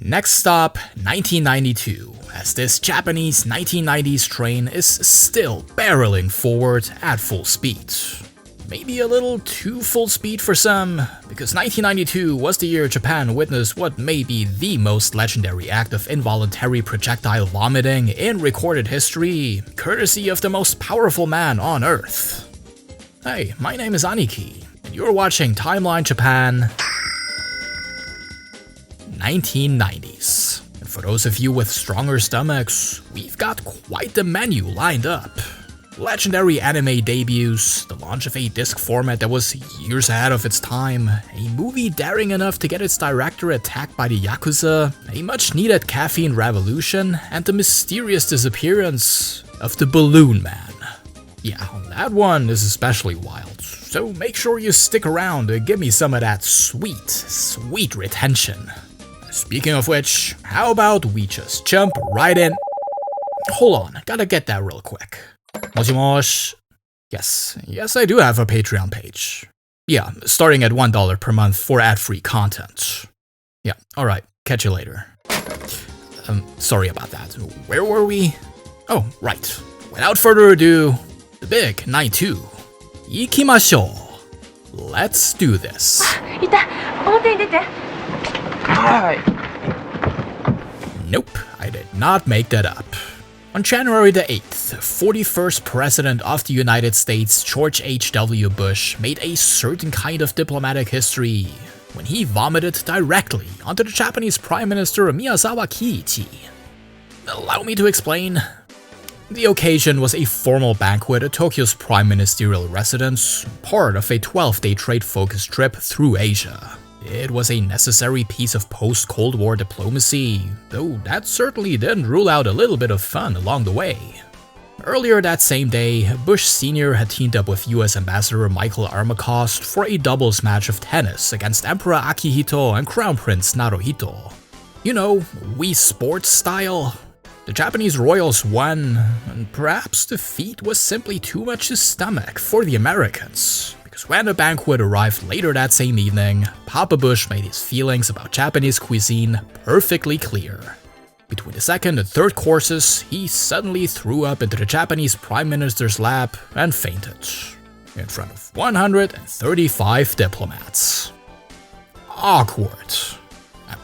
Next stop, 1992, as this Japanese 1990s train is still barreling forward at full speed. Maybe a little too full speed for some, because 1992 was the year Japan witnessed what may be the most legendary act of involuntary projectile vomiting in recorded history, courtesy of the most powerful man on Earth. Hey, my name is ANIKI, and you're watching Timeline Japan 1990s. And for those of you with stronger stomachs, we've got quite the menu lined up. Legendary anime debuts, the launch of a disc format that was years ahead of its time, a movie daring enough to get its director attacked by the Yakuza, a much-needed caffeine revolution, and the mysterious disappearance of the Balloon Man. Yeah, that one is especially wild, so make sure you stick around to give me some of that sweet retention. Speaking of which, how about we just jump right in? Hold on, gotta get that real quick. Moshimosh. Yes, I do have a Patreon page. Yeah, starting at $1 per month for ad-free content. Yeah, alright, catch you later. Sorry about that. Where were we? Oh, right. Without further ado, the big night 2. Ikimashou. Let's do this. Nope, I did not make that up. On January the 8th, 41st President of the United States, George H.W. Bush, made a certain kind of diplomatic history when he vomited directly onto the Japanese Prime Minister Miyazawa Kiichi. Allow me to explain. The occasion was a formal banquet at Tokyo's prime ministerial residence, part of a 12-day trade-focused trip through Asia. It was a necessary piece of post-Cold War diplomacy, though that certainly didn't rule out a little bit of fun along the way. Earlier that same day, Bush Sr. had teamed up with US Ambassador Michael Armacost for a doubles match of tennis against Emperor Akihito and Crown Prince Naruhito. You know, Wii Sports style. The Japanese royals won, and perhaps the feat was simply too much to stomach for the Americans. Because when the banquet arrived later that same evening, Papa Bush made his feelings about Japanese cuisine perfectly clear. Between the second and third courses, he suddenly threw up into the Japanese Prime Minister's lap and fainted, in front of 135 diplomats. Awkward.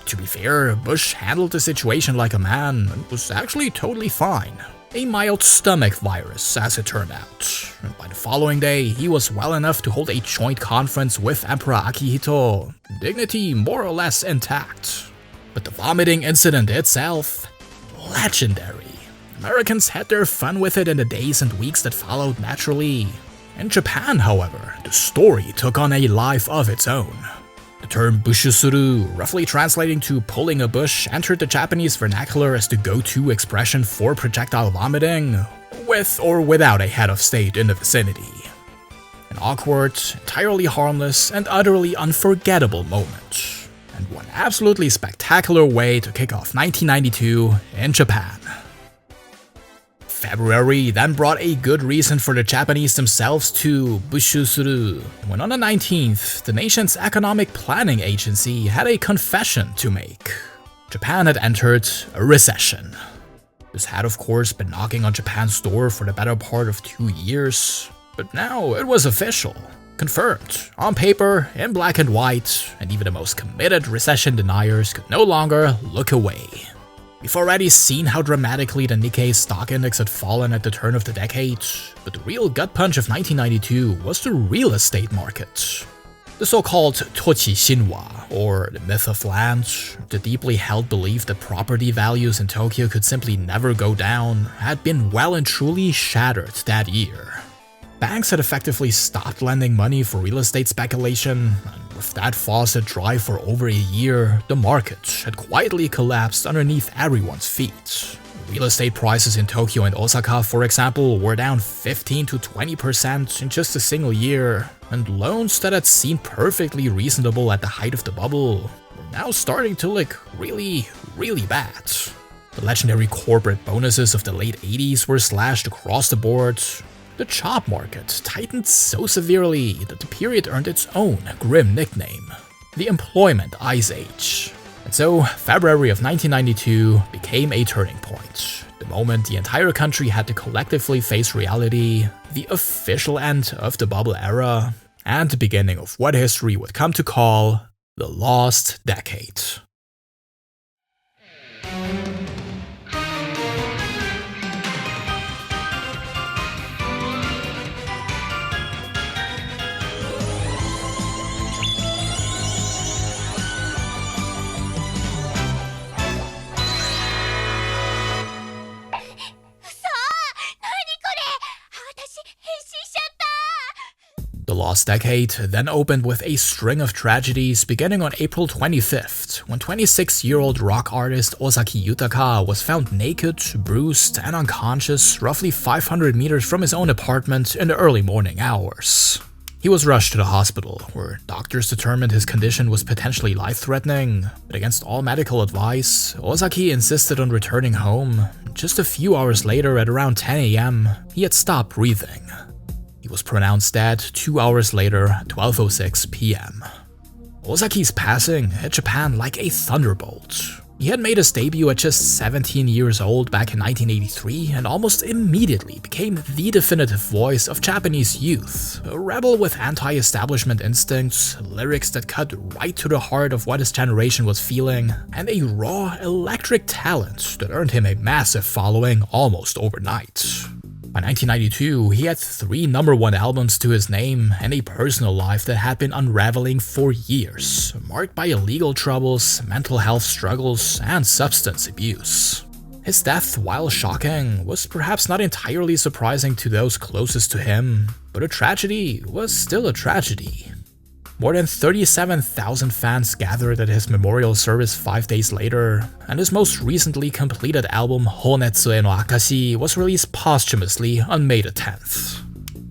To be fair, Bush handled the situation like a man and was actually totally fine. A mild stomach virus, as it turned out. And by the following day, he was well enough to hold a joint conference with Emperor Akihito, dignity more or less intact. But the vomiting incident itself, legendary. Americans had their fun with it in the days and weeks that followed naturally. In Japan, however, the story took on a life of its own. The term bushusuru, roughly translating to pulling a bush, entered the Japanese vernacular as the go-to expression for projectile vomiting, with or without a head of state in the vicinity. An awkward, entirely harmless, and utterly unforgettable moment, and one absolutely spectacular way to kick off 1992 in Japan. February then brought a good reason for the Japanese themselves to bushusuru, when on the 19th, the nation's economic planning agency had a confession to make. Japan had entered a recession. This had of course been knocking on Japan's door for the better part of 2 years, but now it was official, confirmed, on paper, in black and white, and even the most committed recession deniers could no longer look away. We've already seen how dramatically the Nikkei stock index had fallen at the turn of the decade, but the real gut punch of 1992 was the real estate market. The so-called Tochi Shinwa, or the myth of land, the deeply held belief that property values in Tokyo could simply never go down, had been well and truly shattered that year. Banks had effectively stopped lending money for real estate speculation, and with that faucet dry for over a year, the market had quietly collapsed underneath everyone's feet. Real estate prices in Tokyo and Osaka, for example, were down 15 to 20% in just a single year, and loans that had seemed perfectly reasonable at the height of the bubble were now starting to look really bad. The legendary corporate bonuses of the late 80s were slashed across the board. The job market tightened so severely that the period earned its own grim nickname, the Employment Ice Age. And so, February of 1992 became a turning point. The moment the entire country had to collectively face reality, the official end of the bubble era, and the beginning of what history would come to call the Lost Decade. The Lost Decade then opened with a string of tragedies beginning on April 25th, when 26-year-old rock artist Ozaki Yutaka was found naked, bruised, and unconscious roughly 500 meters from his own apartment in the early morning hours. He was rushed to the hospital, where doctors determined his condition was potentially life-threatening, but against all medical advice, Ozaki insisted on returning home. Just a few hours later, at around 10 AM, he had stopped breathing. He was pronounced dead 2 hours later, 12:06 PM. Ozaki's passing hit Japan like a thunderbolt. He had made his debut at just 17 years old back in 1983 and almost immediately became the definitive voice of Japanese youth, a rebel with anti-establishment instincts, lyrics that cut right to the heart of what his generation was feeling, and a raw, electric talent that earned him a massive following almost overnight. By 1992, he had 3 #1 albums to his name and a personal life that had been unraveling for years, marked by illegal troubles, mental health struggles, and substance abuse. His death, while shocking, was perhaps not entirely surprising to those closest to him, but a tragedy was still a tragedy. More than 37,000 fans gathered at his memorial service 5 days later, and his most recently completed album Honetsu no Akashi was released posthumously on May the 10th.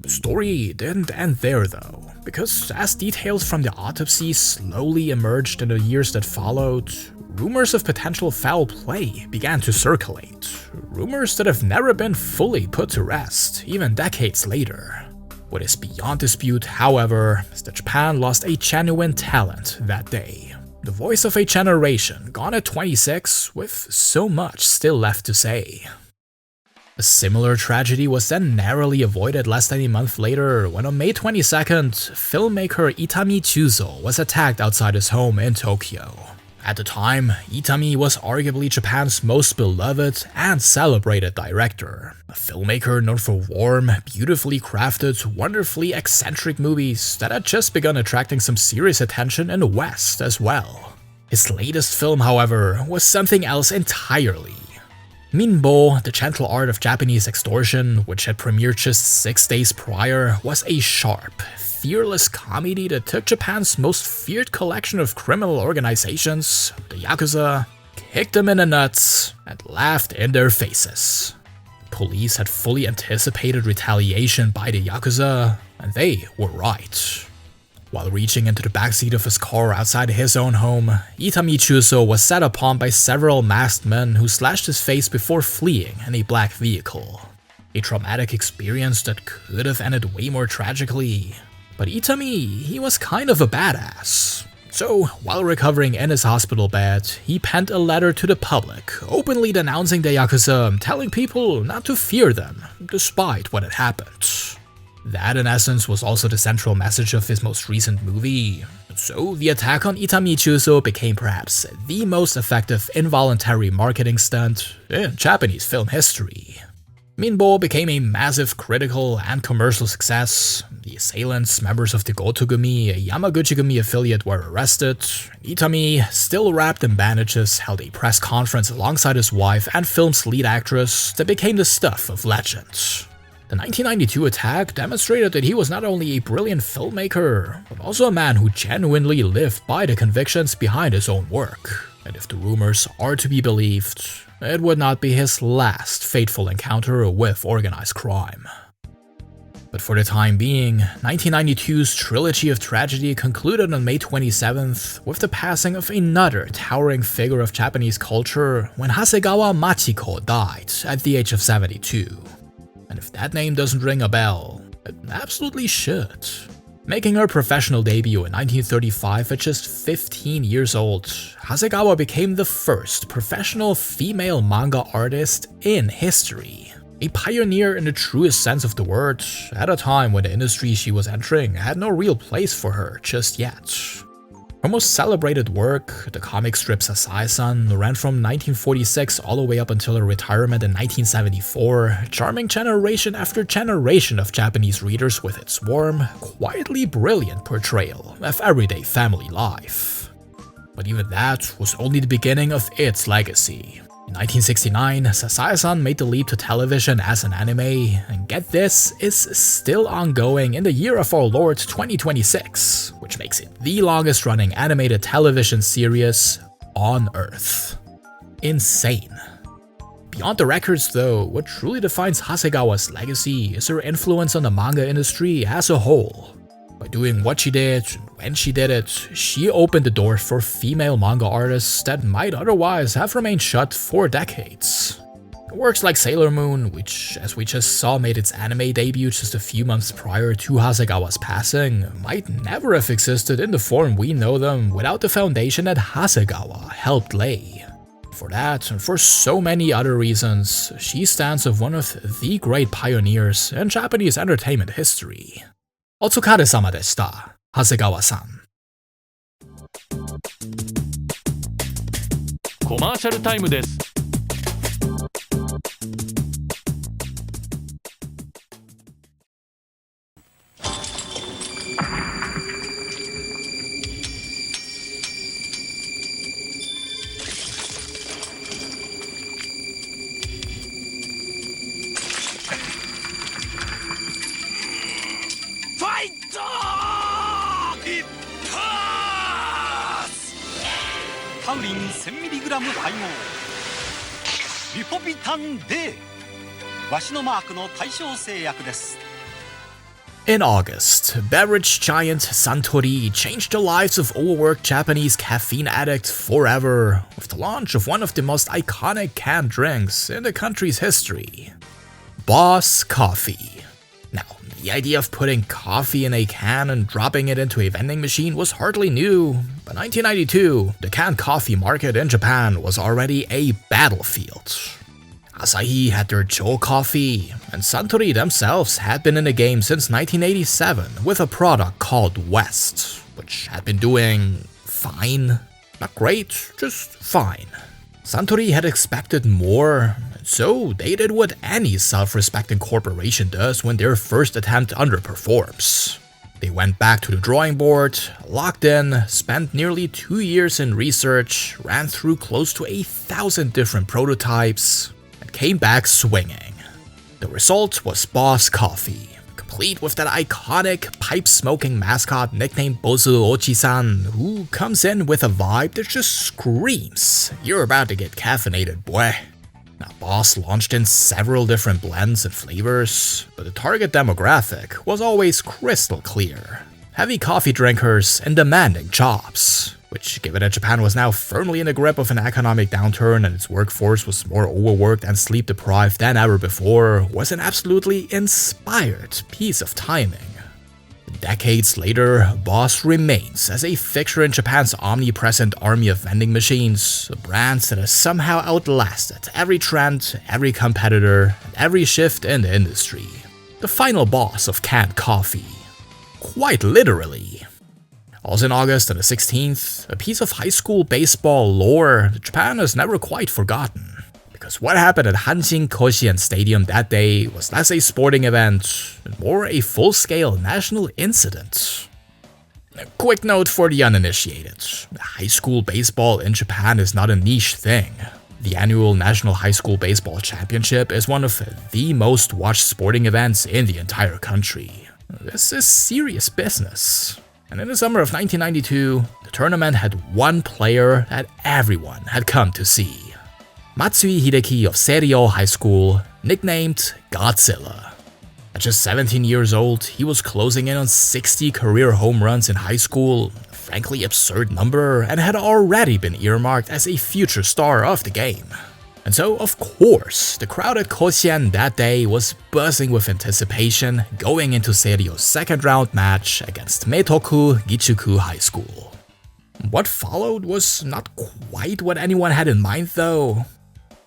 The story didn't end there though, because as details from the autopsy slowly emerged in the years that followed, rumors of potential foul play began to circulate. Rumors that have never been fully put to rest, even decades later. What is beyond dispute, however, is that Japan lost a genuine talent that day. The voice of a generation gone at 26 with so much still left to say. A similar tragedy was then narrowly avoided less than a month later when on May 22nd, filmmaker Itami Jūzo was attacked outside his home in Tokyo. At the time, Itami was arguably Japan's most beloved and celebrated director, a filmmaker known for warm, beautifully crafted, wonderfully eccentric movies that had just begun attracting some serious attention in the West as well. His latest film, however, was something else entirely. Minbo, The Gentle Art of Japanese Extortion, which had premiered just 6 days prior, was a sharp, fearless comedy that took Japan's most feared collection of criminal organizations, the Yakuza, kicked them in the nuts, and laughed in their faces. Police had fully anticipated retaliation by the Yakuza, and they were right. While reaching into the backseat of his car outside his own home, Itami Jūzo was set upon by several masked men who slashed his face before fleeing in a black vehicle. A traumatic experience that could have ended way more tragically. But Itami, he was kind of a badass. So, while recovering in his hospital bed, he penned a letter to the public, openly denouncing the Yakuza, telling people not to fear them, despite what had happened. That, in essence, was also the central message of his most recent movie. So, the attack on Itami Jūzo became perhaps the most effective involuntary marketing stunt in Japanese film history. Minbo became a massive critical and commercial success. The assailants, members of the Goto-gumi, a Yamaguchi-gumi affiliate, were arrested. Itami, still wrapped in bandages, held a press conference alongside his wife and film's lead actress that became the stuff of legend. The 1992 attack demonstrated that he was not only a brilliant filmmaker, but also a man who genuinely lived by the convictions behind his own work. And if the rumors are to be believed, it would not be his last fateful encounter with organized crime. But for the time being, 1992's trilogy of tragedy concluded on May 27th with the passing of another towering figure of Japanese culture when Hasegawa Machiko died at the age of 72. And if that name doesn't ring a bell, it absolutely should. Making her professional debut in 1935 at just 15 years old, Hasegawa became the first professional female manga artist in history. A pioneer in the truest sense of the word, at a time when the industry she was entering had no real place for her just yet. Her most celebrated work, the comic strip Sasai-san, ran from 1946 all the way up until her retirement in 1974, charming generation after generation of Japanese readers with its warm, quietly brilliant portrayal of everyday family life. But even that was only the beginning of its legacy. In 1969, Sasai-san made the leap to television as an anime, and get this, is still ongoing in the year of our Lord 2026, which makes it the longest running animated television series on Earth. Insane. Beyond the records though, what truly defines Hasegawa's legacy is her influence on the manga industry as a whole. By doing what she did, and when she did it, she opened the door for female manga artists that might otherwise have remained shut for decades. Works like Sailor Moon, which, as we just saw, made its anime debut just a few months prior to Hasegawa's passing, might never have existed in the form we know them without the foundation that Hasegawa helped lay. For that, and for so many other reasons, she stands as one of the great pioneers in Japanese entertainment history. お疲れ様でした、長谷川さん。コマーシャルタイムです。タウリン 1000mg 配合リポビタン D わしのマークの対象製薬です。 In August, beverage giant Suntory changed the lives of overworked Japanese caffeine addicts forever with the launch of one of the most iconic canned drinks in the country's history, Boss Coffee. Now, the idea of putting coffee in a can and dropping it into a vending machine was hardly new, but 1992, the canned coffee market in Japan was already a battlefield. Asahi had their Joe coffee, and Suntory themselves had been in the game since 1987 with a product called West, which had been doing fine. Not great, just fine. Suntory had expected more, so they did what any self-respecting corporation does when their first attempt underperforms. They went back to the drawing board, locked in, spent nearly 2 years in research, ran through close to 1,000 different prototypes, and came back swinging. The result was Boss Coffee, complete with that iconic pipe-smoking mascot nicknamed Bozu Ochi-san, who comes in with a vibe that just screams, "You're about to get caffeinated, boy." Now, Boss launched in several different blends and flavors, but the target demographic was always crystal clear. Heavy coffee drinkers and demanding jobs, which, given that Japan was now firmly in the grip of an economic downturn and its workforce was more overworked and sleep-deprived than ever before, was an absolutely inspired piece of timing. Decades later, Boss remains as a fixture in Japan's omnipresent army of vending machines, a brand that has somehow outlasted every trend, every competitor, and every shift in the industry. The final boss of canned coffee. Quite literally. Also in August on the 16th, a piece of high school baseball lore that Japan has never quite forgotten. Because what happened at Hanshin Koshien Stadium that day was less a sporting event, and more a full-scale national incident. A quick note for the uninitiated. High school baseball in Japan is not a niche thing. The annual National High School Baseball Championship is one of the most watched sporting events in the entire country. This is serious business. And in the summer of 1992, the tournament had one player that everyone had come to see. Matsui Hideki of Seiryo High School, nicknamed Godzilla. At just 17 years old, he was closing in on 60 career home runs in high school, a frankly absurd number, and had already been earmarked as a future star of the game. And so, of course, the crowd at Koshien that day was buzzing with anticipation going into Seiryo's second round match against Meitoku Gichuku High School. What followed was not quite what anyone had in mind though.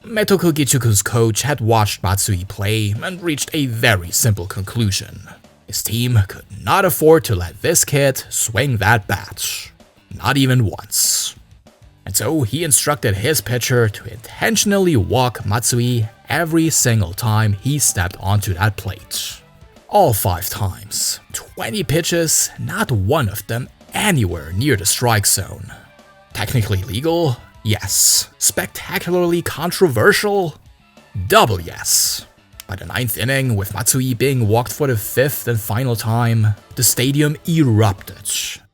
Meitoku Gichuku's coach had watched Matsui play and reached a very simple conclusion. His team could not afford to let this kid swing that bat. Not even once. And so he instructed his pitcher to intentionally walk Matsui every single time he stepped onto that plate. All 5 times. 20 pitches, not one of them anywhere near the strike zone. Technically legal? Yes. Spectacularly controversial? Double yes. By the 9th inning, with Matsui being walked for the 5th and final time, the stadium erupted.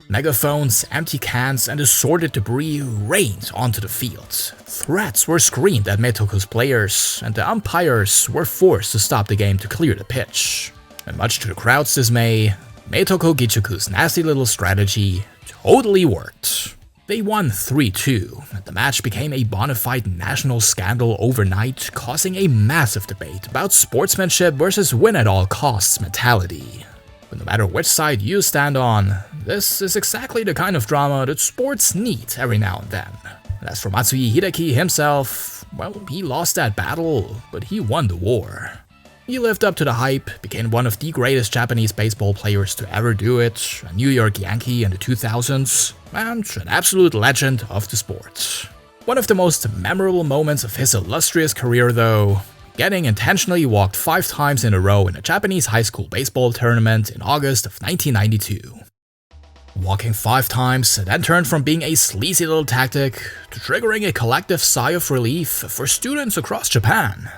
Megaphones, empty cans, and assorted debris rained onto the field. Threats were screamed at Meitoku's players, and the umpires were forced to stop the game to clear the pitch. And much to the crowd's dismay, Meitoku Gichuku's nasty little strategy totally worked. They won 3-2, and the match became a bona fide national scandal overnight, causing a massive debate about sportsmanship versus win-at-all-costs mentality. But no matter which side you stand on, this is exactly the kind of drama that sports need every now and then. And as for Matsui Hideki himself, well, he lost that battle, but he won the war. He lived up to the hype, became one of the greatest Japanese baseball players to ever do it, a New York Yankee in the 2000s, and an absolute legend of the sport. One of the most memorable moments of his illustrious career though, getting intentionally walked 5 times in a row in a Japanese high school baseball tournament in August of 1992. Walking 5 times then turned from being a sleazy little tactic to triggering a collective sigh of relief for students across Japan.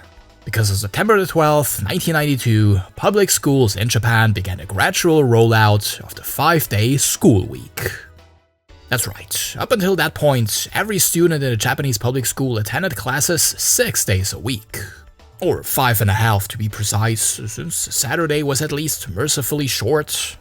Because on September 12, 1992, public schools in Japan began a gradual rollout of the 5-day school week. That's right, up until that point, every student in a Japanese public school attended classes 6 days a week. Or 5.5 to be precise, since Saturday was at least mercifully short.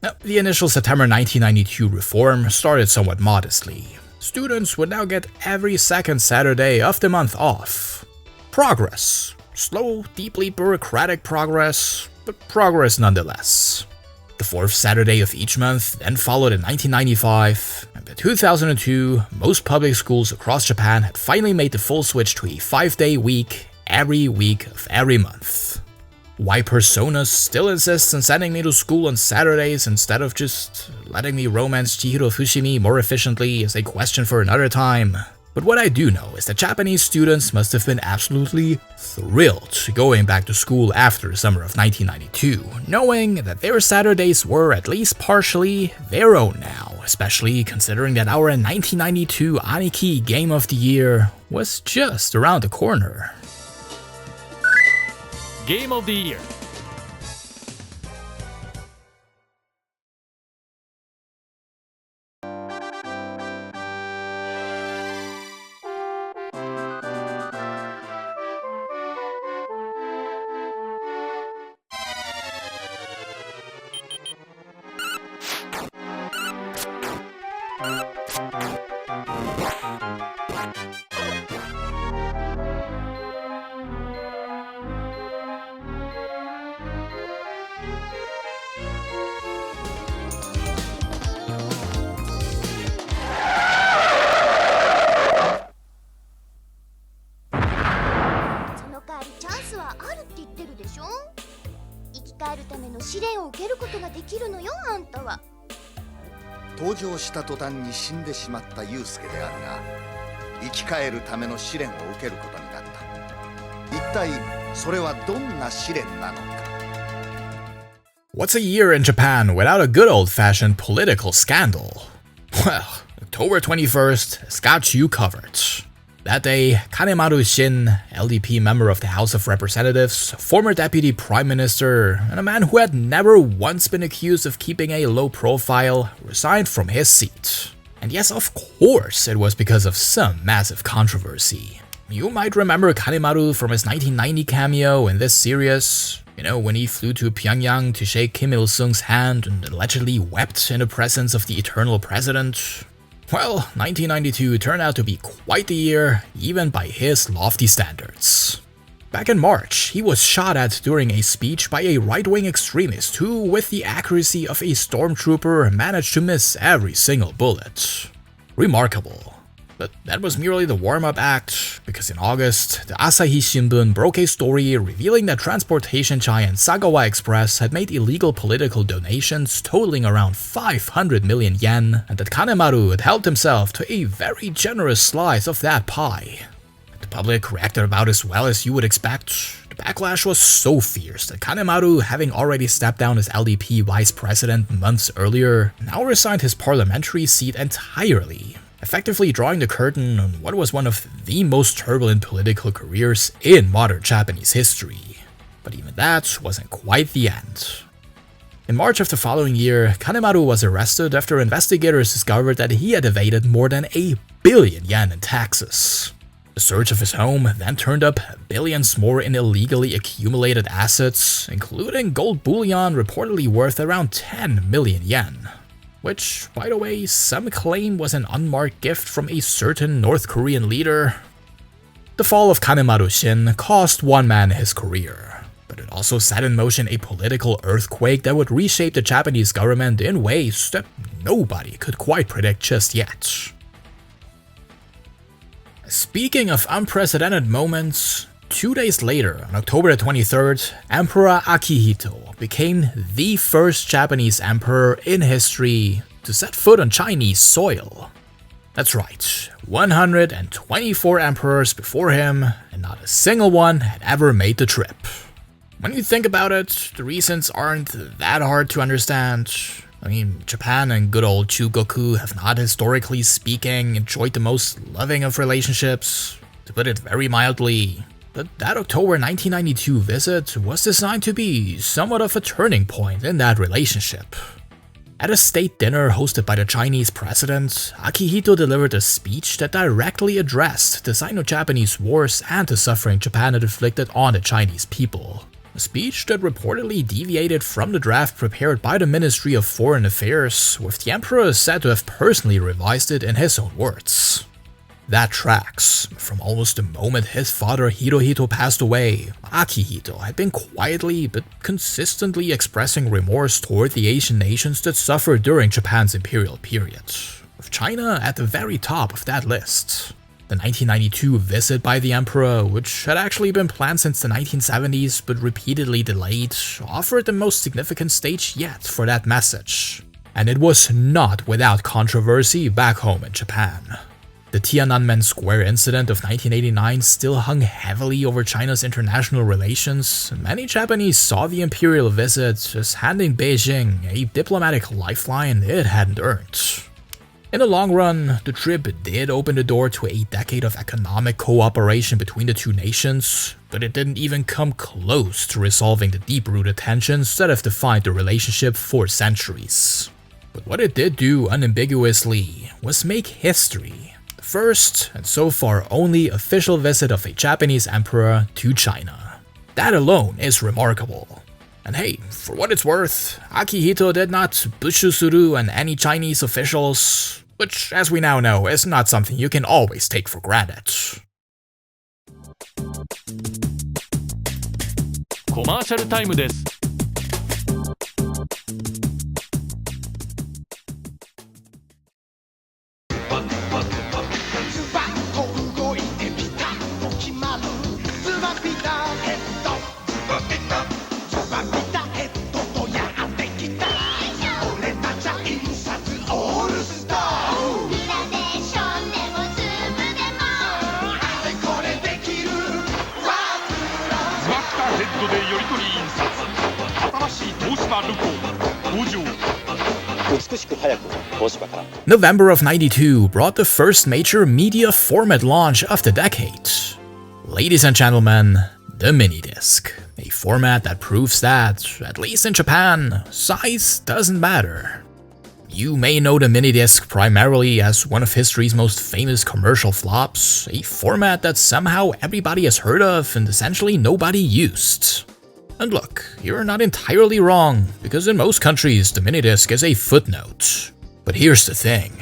Now, the initial September 1992 reform started somewhat modestly. Students would now get every second Saturday of the month off. Progress. Slow, deeply bureaucratic progress, but progress nonetheless. The 4th Saturday of each month then followed in 1995, and by 2002, most public schools across Japan had finally made the full switch to a 5-day week every week of every month. Why Personas still insists on sending me to school on Saturdays instead of just letting me romance Chihiro Fushimi more efficiently is a question for another time. But what I do know is that Japanese students must have been absolutely thrilled going back to school after the summer of 1992, knowing that their Saturdays were at least partially their own now, especially considering that our 1992 ANIKI Game of the Year was just around the corner. Game of the Year. What's a year in Japan without a good old-fashioned political scandal? Well, October 21st has got you covered. That day, Kanemaru Shin, LDP member of the House of Representatives, former deputy prime minister, and a man who had never once been accused of keeping a low profile, resigned from his seat. And yes, of course, it was because of some massive controversy. You might remember Kanemaru from his 1990 cameo in this series. You know, when he flew to Pyongyang to shake Kim Il-sung's hand and allegedly wept in the presence of the eternal president. Well, 1992 turned out to be quite the year, even by his lofty standards. Back in March, he was shot at during a speech by a right-wing extremist who, with the accuracy of a stormtrooper, managed to miss every single bullet. Remarkable. But that was merely the warm-up act, because in August, the Asahi Shimbun broke a story revealing that transportation giant Sagawa Express had made illegal political donations totaling around 500 million yen, and that Kanemaru had helped himself to a very generous slice of that pie. The public reacted about as well as you would expect. The backlash was so fierce that Kanemaru, having already stepped down as LDP vice president months earlier, now resigned his parliamentary seat entirely, effectively drawing the curtain on what was one of the most turbulent political careers in modern Japanese history. But even that wasn't quite the end. In March of the following year, Kanemaru was arrested after investigators discovered that he had evaded more than 1 billion yen in taxes. The search of his home then turned up billions more in illegally accumulated assets, including gold bullion reportedly worth around 10 million yen. Which, by the way, some claim was an unmarked gift from a certain North Korean leader. The fall of Kanemaru Shin cost one man his career, but it also set in motion a political earthquake that would reshape the Japanese government in ways that nobody could quite predict just yet. Speaking of unprecedented moments, 2 days later, on October 23rd, Emperor Akihito became the first Japanese emperor in history to set foot on Chinese soil. That's right, 124 emperors before him, and not a single one had ever made the trip. When you think about it, the reasons aren't that hard to understand. I mean, Japan and good old Chugoku have not, historically speaking, enjoyed the most loving of relationships, to put it very mildly. But that October 1992 visit was designed to be somewhat of a turning point in that relationship. At a state dinner hosted by the Chinese president, Akihito delivered a speech that directly addressed the Sino-Japanese wars and the suffering Japan had inflicted on the Chinese people. A speech that reportedly deviated from the draft prepared by the Ministry of Foreign Affairs, with the emperor said to have personally revised it in his own words. That tracks. From almost the moment his father Hirohito passed away, Akihito had been quietly but consistently expressing remorse toward the Asian nations that suffered during Japan's imperial period, with China at the very top of that list. The 1992 visit by the emperor, which had actually been planned since the 1970s but repeatedly delayed, offered the most significant stage yet for that message. And it was not without controversy back home in Japan. The Tiananmen Square incident of 1989 still hung heavily over China's international relations, and many Japanese saw the imperial visit as handing Beijing a diplomatic lifeline it hadn't earned. In the long run, the trip did open the door to a decade of economic cooperation between the two nations, but it didn't even come close to resolving the deep-rooted tensions that have defined the relationship for centuries. But what it did do unambiguously was make history. First, and so far only, official visit of a Japanese emperor to China. That alone is remarkable. And hey, for what it's worth, Akihito did not bushusuru on any Chinese officials, which, as we now know, is not something you can always take for granted. Commercial time です。November of 92 brought the first major media format launch of the decade. Ladies and gentlemen, the MiniDisc, a format that proves that, at least in Japan, size doesn't matter. You may know the MiniDisc primarily as one of history's most famous commercial flops, a format that somehow everybody has heard of and essentially nobody used. And look, you're not entirely wrong, because in most countries the MiniDisc is a footnote. But here's the thing.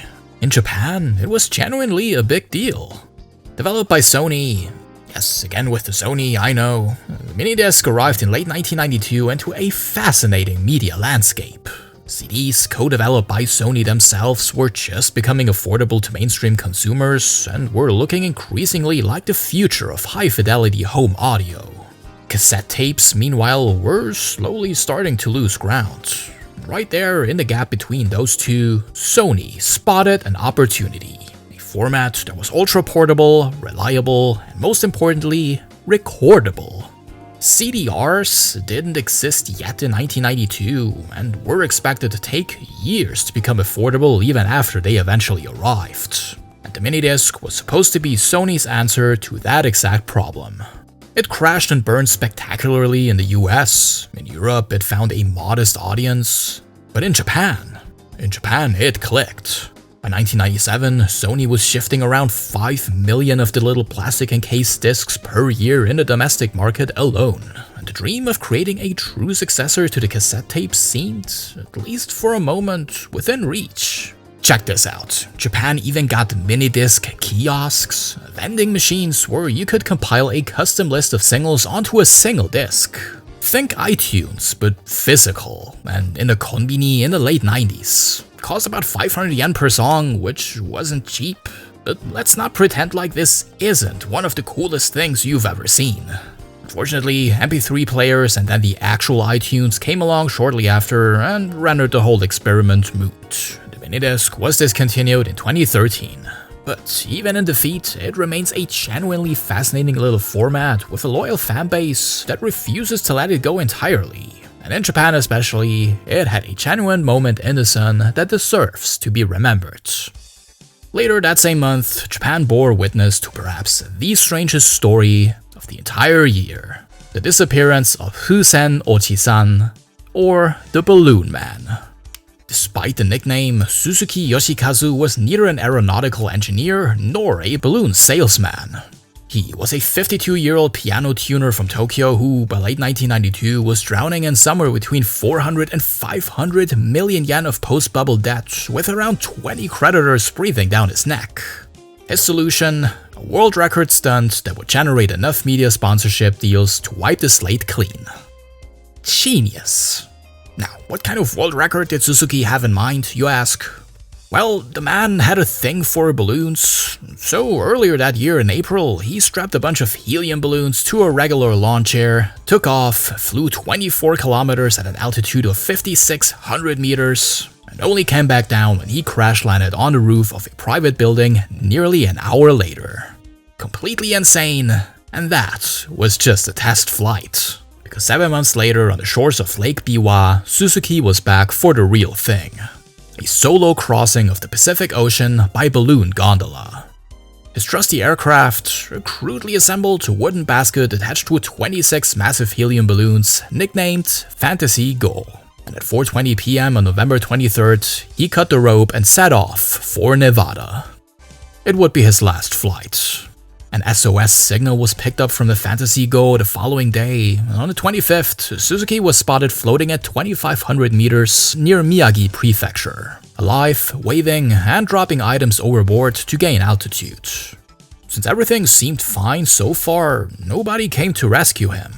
In Japan, it was genuinely a big deal. Developed by Sony, yes, again with the Sony, I know, MiniDisc arrived in late 1992 into a fascinating media landscape. CDs, co-developed by Sony themselves, were just becoming affordable to mainstream consumers and were looking increasingly like the future of high-fidelity home audio. Cassette tapes, meanwhile, were slowly starting to lose ground. Right there, in the gap between those two, Sony spotted an opportunity. A format that was ultra-portable, reliable, and most importantly, recordable. CDRs didn't exist yet in 1992 and were expected to take years to become affordable even after they eventually arrived. And the MiniDisc was supposed to be Sony's answer to that exact problem. It crashed and burned spectacularly in the US. In Europe, it found a modest audience. But in Japan, it clicked. By 1997, Sony was shifting around 5 million of the little plastic encased discs per year in the domestic market alone, and the dream of creating a true successor to the cassette tape seemed, at least for a moment, within reach. Check this out, Japan even got MiniDisc kiosks, vending machines where you could compile a custom list of singles onto a single disc. Think iTunes, but physical, and in a konbini in the late 90s. Cost about 500 yen per song, which wasn't cheap, but let's not pretend like this isn't one of the coolest things you've ever seen. Unfortunately, MP3 players and then the actual iTunes came along shortly after and rendered the whole experiment moot. The MiniDisc was discontinued in 2013. But even in defeat, it remains a genuinely fascinating little format with a loyal fanbase that refuses to let it go entirely. And in Japan especially, it had a genuine moment in the sun that deserves to be remembered. Later that same month, Japan bore witness to perhaps the strangest story of the entire year: the disappearance of Fusen Ochi-san, or the Balloon Man. Despite the nickname, Suzuki Yoshikazu was neither an aeronautical engineer nor a balloon salesman. He was a 52-year-old piano tuner from Tokyo who, by late 1992, was drowning in somewhere between 400 and 500 million yen of post-bubble debt, with around 20 creditors breathing down his neck. His solution? A world record stunt that would generate enough media sponsorship deals to wipe the slate clean. Genius. Now, what kind of world record did Suzuki have in mind, you ask? Well, the man had a thing for balloons, so earlier that year in April, he strapped a bunch of helium balloons to a regular lawn chair, took off, flew 24 kilometers at an altitude of 5,600 meters, and only came back down when he crash landed on the roof of a private building nearly an hour later. Completely insane, and that was just a test flight. Because 7 months later, on the shores of Lake Biwa, Suzuki was back for the real thing. A solo crossing of the Pacific Ocean by balloon gondola. His trusty aircraft, a crudely assembled wooden basket attached to 26 massive helium balloons, nicknamed Fantasy Go. And at 4:20 PM on November 23rd, he cut the rope and set off for Nevada. It would be his last flight. An SOS signal was picked up from the Fantasy Go the following day, and on the 25th, Suzuki was spotted floating at 2,500 meters near Miyagi Prefecture, alive, waving, and dropping items overboard to gain altitude. Since everything seemed fine so far, nobody came to rescue him.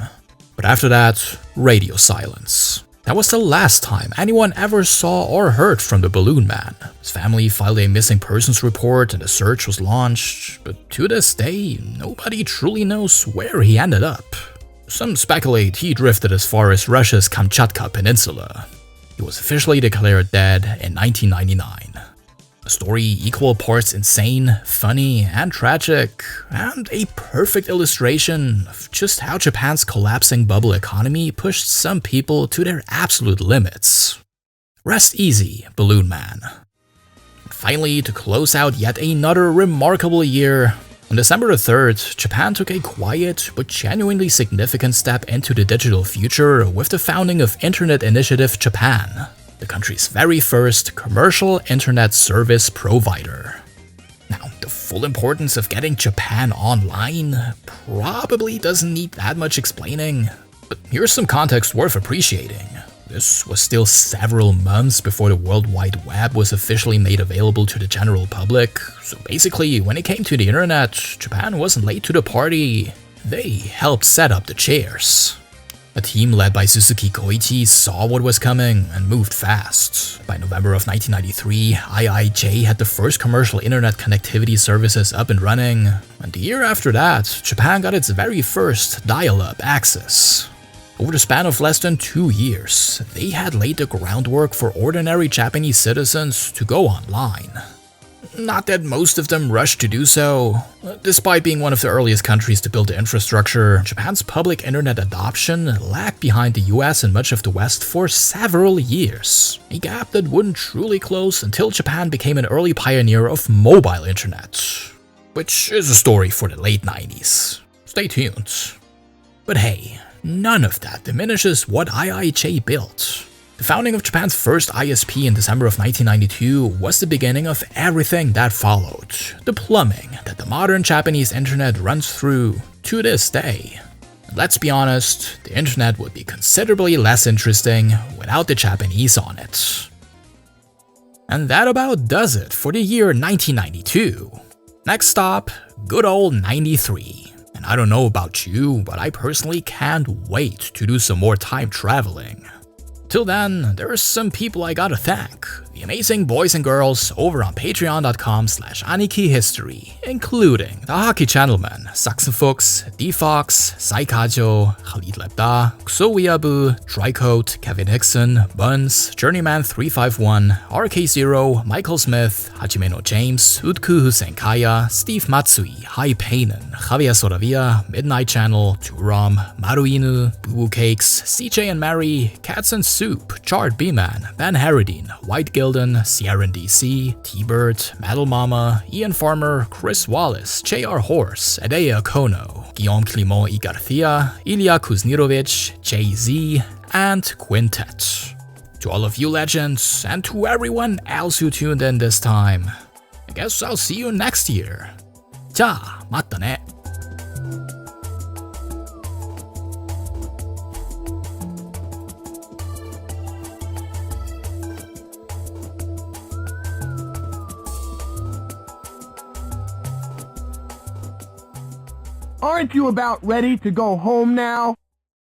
But after that, radio silence. That was the last time anyone ever saw or heard from the Balloon Man. His family filed a missing persons report and a search was launched, but to this day, nobody truly knows where he ended up. Some speculate he drifted as far as Russia's Kamchatka Peninsula. He was officially declared dead in 1999. A story equal parts insane, funny, and tragic, and a perfect illustration of just how Japan's collapsing bubble economy pushed some people to their absolute limits. Rest easy, Balloon Man. And finally, to close out yet another remarkable year, on December 3rd, Japan took a quiet but genuinely significant step into the digital future with the founding of Internet Initiative Japan, the country's very first commercial internet service provider. Now, the full importance of getting Japan online probably doesn't need that much explaining, but here's some context worth appreciating. This was still several months before the World Wide Web was officially made available to the general public, so basically, when it came to the internet, Japan wasn't late to the party. They helped set up the chairs. A team led by Suzuki Koichi saw what was coming and moved fast. By November of 1993, IIJ had the first commercial internet connectivity services up and running, and the year after that, Japan got its very first dial-up access. Over the span of less than 2 years, they had laid the groundwork for ordinary Japanese citizens to go online. Not that most of them rushed to do so. Despite being one of the earliest countries to build the infrastructure, Japan's public internet adoption lagged behind the US and much of the West for several years, a gap that wouldn't truly close until Japan became an early pioneer of mobile internet, which is a story for the late 90s. Stay tuned. But hey, none of that diminishes what IIJ built. The founding of Japan's first ISP in December of 1992 was the beginning of everything that followed, the plumbing that the modern Japanese internet runs through to this day. And let's be honest, the internet would be considerably less interesting without the Japanese on it. And that about does it for the year 1992. Next stop, good old 93. And I don't know about you, but I personally can't wait to do some more time traveling. Till then, there are some people I gotta thank. The amazing boys and girls over on patreon.com/ANIKI-history, including the Hockey Channelman, Saxonfox, D-Fox, Saikajo, Khalid Lepta, Xowiabu, Drycoat, Kevin Hickson, Buns, Journeyman351, RK0, Michael Smith, Hajimeno James, Utku Hussein Kaya, Steve Matsui, Hai Painen, Javier Soravia, Midnight Channel, Turam, Maruinu, Boo Cakes, CJ and Mary, Cats and Soup, Chart B-Man, Van Harridine, White Gilden, Sierra DC, T-Bird, Metal Mama, Ian Farmer, Chris Wallace, JR Horse, Adea Kono, Guillaume Clement y Garcia, Ilya Kuznirovic, Jay-Z, and Quintet. To all of you legends, and to everyone else who tuned in this time, I guess I'll see you next year. じゃあ、またね。Aren't you about ready to go home now?